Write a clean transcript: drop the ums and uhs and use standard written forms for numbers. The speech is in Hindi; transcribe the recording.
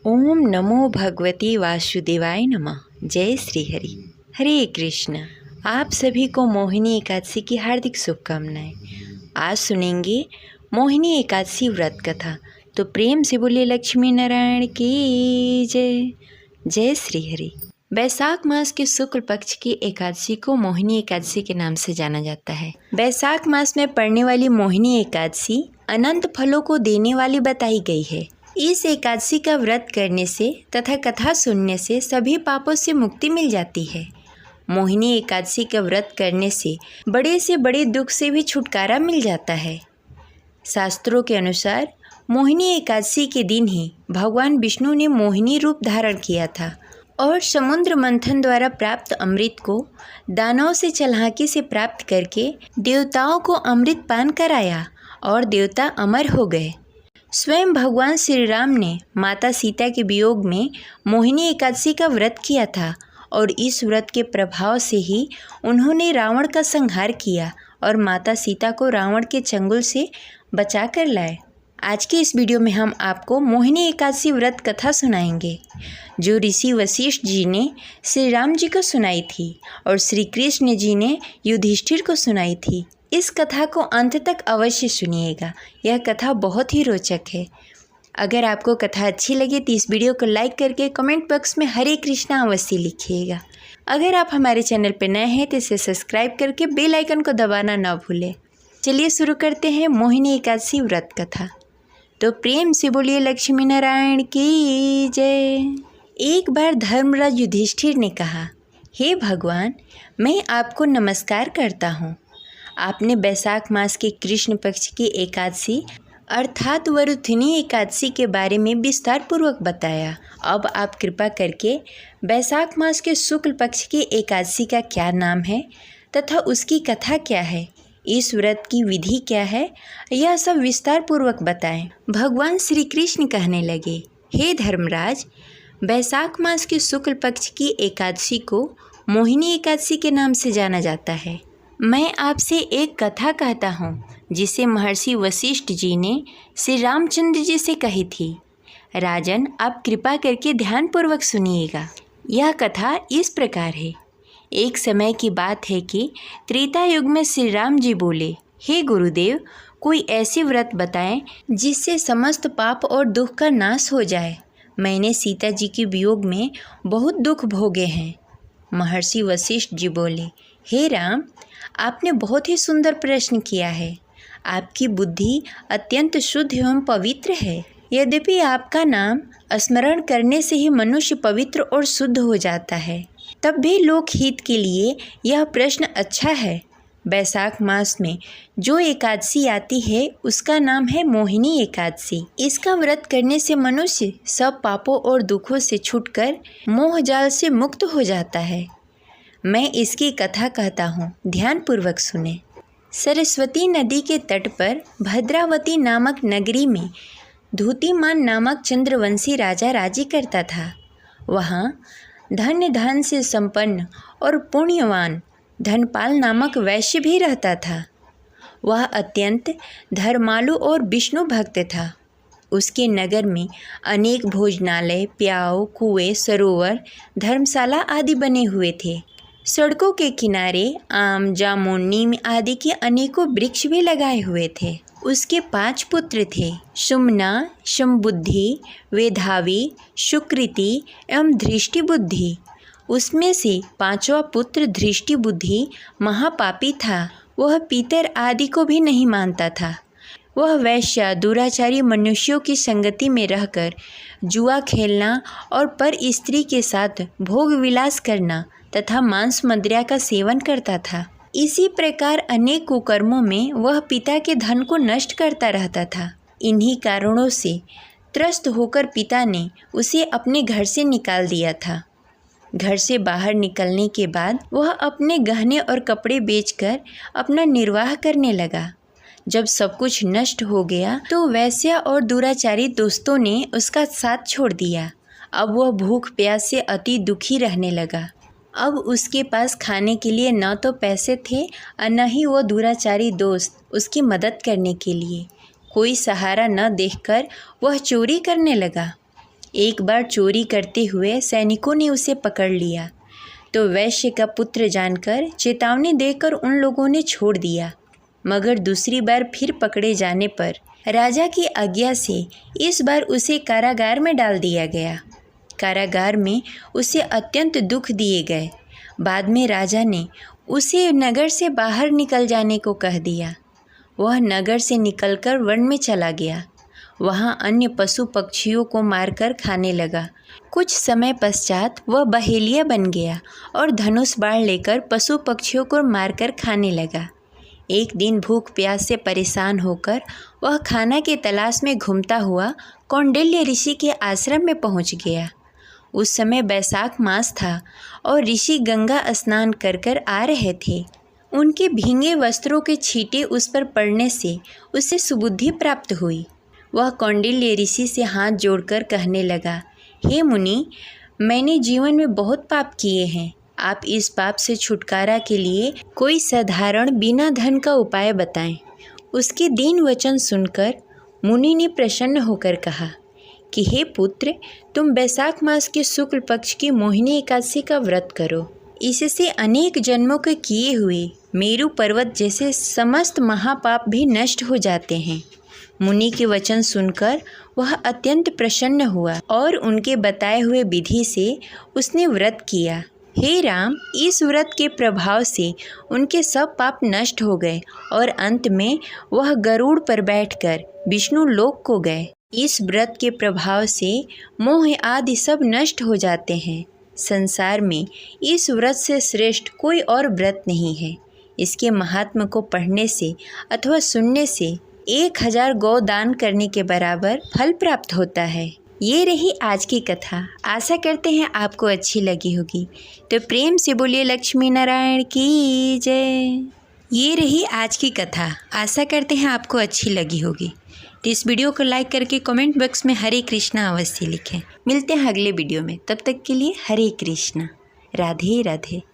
ओम नमो भगवते वासुदेवाय नमः। जय श्री हरि। हरे कृष्ण। आप सभी को मोहिनी एकादशी की हार्दिक शुभकामनाएं। आज सुनेंगे मोहिनी एकादशी व्रत कथा। तो प्रेम से बोलिए लक्ष्मी नारायण की जय। जय श्री हरि। बैसाख मास के शुक्ल पक्ष की एकादशी को मोहिनी एकादशी के नाम से जाना जाता है। बैसाख मास में पड़ने वाली मोहिनी एकादशी अनंत फलों को देने वाली बताई गई है। इस एकादशी का व्रत करने से तथा कथा सुनने से सभी पापों से मुक्ति मिल जाती है। मोहिनी एकादशी का व्रत करने से बड़े दुख से भी छुटकारा मिल जाता है। शास्त्रों के अनुसार मोहिनी एकादशी के दिन ही भगवान विष्णु ने मोहिनी रूप धारण किया था और समुद्र मंथन द्वारा प्राप्त अमृत को दानवों से चलाकी से प्राप्त करके देवताओं को अमृत पान कराया और देवता अमर हो गए। स्वयं भगवान श्री राम ने माता सीता के वियोग में मोहिनी एकादशी का व्रत किया था और इस व्रत के प्रभाव से ही उन्होंने रावण का संहार किया और माता सीता को रावण के चंगुल से बचा कर लाए। आज के इस वीडियो में हम आपको मोहिनी एकादशी व्रत कथा सुनाएंगे जो ऋषि वशिष्ठ जी ने श्री राम जी को सुनाई थी और श्री कृष्ण जी ने युधिष्ठिर को सुनाई थी। इस कथा को अंत तक अवश्य सुनिएगा। यह कथा बहुत ही रोचक है। अगर आपको कथा अच्छी लगे तो इस वीडियो को लाइक करके कमेंट बॉक्स में हरे कृष्णा अवश्य लिखिएगा। अगर आप हमारे चैनल पर नए हैं तो इसे सब्सक्राइब करके बेल आइकन को दबाना ना भूलें। चलिए शुरू करते हैं मोहिनी एकादशी व्रत कथा। तो प्रेम से बोलिए लक्ष्मी नारायण की जय। एक बार धर्मराज युधिष्ठिर ने कहा, हे भगवान, मैं आपको नमस्कार करता हूँ। आपने बैसाख मास के कृष्ण पक्ष की एकादशी अर्थात वरुथिनी एकादशी के बारे में विस्तार पूर्वक बताया। अब आप कृपा करके बैसाख मास के शुक्ल पक्ष की एकादशी का क्या नाम है तथा उसकी कथा क्या है, इस व्रत की विधि क्या है, यह सब विस्तार पूर्वक बताएं। भगवान श्री कृष्ण कहने लगे, हे धर्मराज, बैसाख मास के शुक्ल पक्ष की एकादशी को मोहिनी एकादशी के नाम से जाना जाता है। मैं आपसे एक कथा कहता हूँ जिसे महर्षि वशिष्ठ जी ने श्री रामचंद्र जी से कही थी। राजन, आप कृपा करके ध्यानपूर्वक सुनिएगा। यह कथा इस प्रकार है। एक समय की बात है कि त्रेता युग में श्री राम जी बोले, हे गुरुदेव, कोई ऐसी व्रत बताएं जिससे समस्त पाप और दुख का नाश हो जाए। मैंने सीता जी के वियोग में बहुत दुख भोगे हैं। महर्षि वशिष्ठ जी बोले, हे राम, आपने बहुत ही सुंदर प्रश्न किया है। आपकी बुद्धि अत्यंत शुद्ध एवं पवित्र है। यद्यपि आपका नाम स्मरण करने से ही मनुष्य पवित्र और शुद्ध हो जाता है, तब भी लोक हित के लिए यह प्रश्न अच्छा है। बैसाख मास में जो एकादशी आती है उसका नाम है मोहिनी एकादशी। इसका व्रत करने से मनुष्य सब पापों और दुखों से छूटकर मोह जाल से मुक्त हो जाता है। मैं इसकी कथा कहता हूँ, ध्यानपूर्वक सुने। सरस्वती नदी के तट पर भद्रावती नामक नगरी में धूतिमान नामक चंद्रवंशी राजा राजी करता था। वहाँ धन्य धन से संपन्न और पुण्यवान धनपाल नामक वैश्य भी रहता था। वह अत्यंत धर्मालु और विष्णु भक्त था। उसके नगर में अनेक भोजनालय, प्याऊ, कुएं, सरोवर, धर्मशाला आदि बने हुए थे। सड़कों के किनारे आम, जामुन, नीम आदि के अनेकों वृक्ष भी लगाए हुए थे। उसके 5 पुत्र थे, सुमना, शमबुद्धि, वेधावी, सुकृति एवं धृष्टिबुद्धि। उसमें से 5वां पुत्र धृष्टिबुद्धि महापापी था। वह पितर आदि को भी नहीं मानता था। वह वैश्य दुराचारी मनुष्यों की संगति में रहकर जुआ खेलना और पर स्त्री के साथ भोग विलास करना तथा मांस मदिरा का सेवन करता था। इसी प्रकार अनेक कुकर्मों में वह पिता के धन को नष्ट करता रहता था। इन्हीं कारणों से त्रस्त होकर पिता ने उसे अपने घर से निकाल दिया था। घर से बाहर निकलने के बाद वह अपने गहने और कपड़े बेचकर अपना निर्वाह करने लगा। जब सब कुछ नष्ट हो गया तो वैश्य और दुराचारी दोस्तों ने उसका साथ छोड़ दिया। अब वह भूख प्यास से अति दुखी रहने लगा। अब उसके पास खाने के लिए न तो पैसे थे और न ही वो दुराचारी दोस्त उसकी मदद करने के लिए। कोई सहारा न देखकर वह चोरी करने लगा। एक बार चोरी करते हुए सैनिकों ने उसे पकड़ लिया तो वैश्य का पुत्र जानकर चेतावनी देकर उन लोगों ने छोड़ दिया, मगर दूसरी बार फिर पकड़े जाने पर राजा की आज्ञा से इस बार उसे कारागार में डाल दिया गया। कारागार में उसे अत्यंत दुख दिए गए। बाद में राजा ने उसे नगर से बाहर निकल जाने को कह दिया। वह नगर से निकलकर वन में चला गया। वहाँ अन्य पशु पक्षियों को मारकर खाने लगा। कुछ समय पश्चात वह बहेलिया बन गया और धनुष बाण लेकर पशु पक्षियों को मारकर खाने लगा। एक दिन भूख प्यास से परेशान होकर वह खाना की तलाश में घूमता हुआ कौंडिल्य ऋषि के आश्रम में पहुंच गया। उस समय बैसाख मास था और ऋषि गंगा स्नान कर कर आ रहे थे। उनके भींगे वस्त्रों के छींटे उस पर पड़ने से उसे सुबुद्धि प्राप्त हुई। वह कौंडिल्य ऋषि से हाथ जोड़कर कहने लगा, हे मुनि, मैंने जीवन में बहुत पाप किए हैं। आप इस पाप से छुटकारा के लिए कोई साधारण बिना धन का उपाय बताएं। उसके दीन वचन सुनकर मुनि ने प्रसन्न होकर कहा कि हे पुत्र, तुम बैसाख मास के शुक्ल पक्ष की मोहिनी एकादशी का व्रत करो। इससे अनेक जन्मों के किए हुए मेरु पर्वत जैसे समस्त महापाप भी नष्ट हो जाते हैं। मुनि के वचन सुनकर वह अत्यंत प्रसन्न हुआ और उनके बताए हुए विधि से उसने व्रत किया। हे राम, इस व्रत के प्रभाव से उनके सब पाप नष्ट हो गए और अंत में वह गरुड़ पर बैठकर विष्णु लोक को गए। इस व्रत के प्रभाव से मोह आदि सब नष्ट हो जाते हैं। संसार में इस व्रत से श्रेष्ठ कोई और व्रत नहीं है। इसके महात्म्य को पढ़ने से अथवा सुनने से 1000 गौ दान करने के बराबर फल प्राप्त होता है। ये रही आज की कथा। आशा करते हैं आपको अच्छी लगी होगी, तो प्रेम से बोलिए लक्ष्मी नारायण की जय। ये रही आज की कथा। आशा करते हैं आपको अच्छी लगी होगी, तो इस वीडियो को लाइक करके कमेंट बॉक्स में हरे कृष्णा अवश्य लिखें। मिलते हैं अगले वीडियो में, तब तक के लिए हरे कृष्णा, राधे राधे।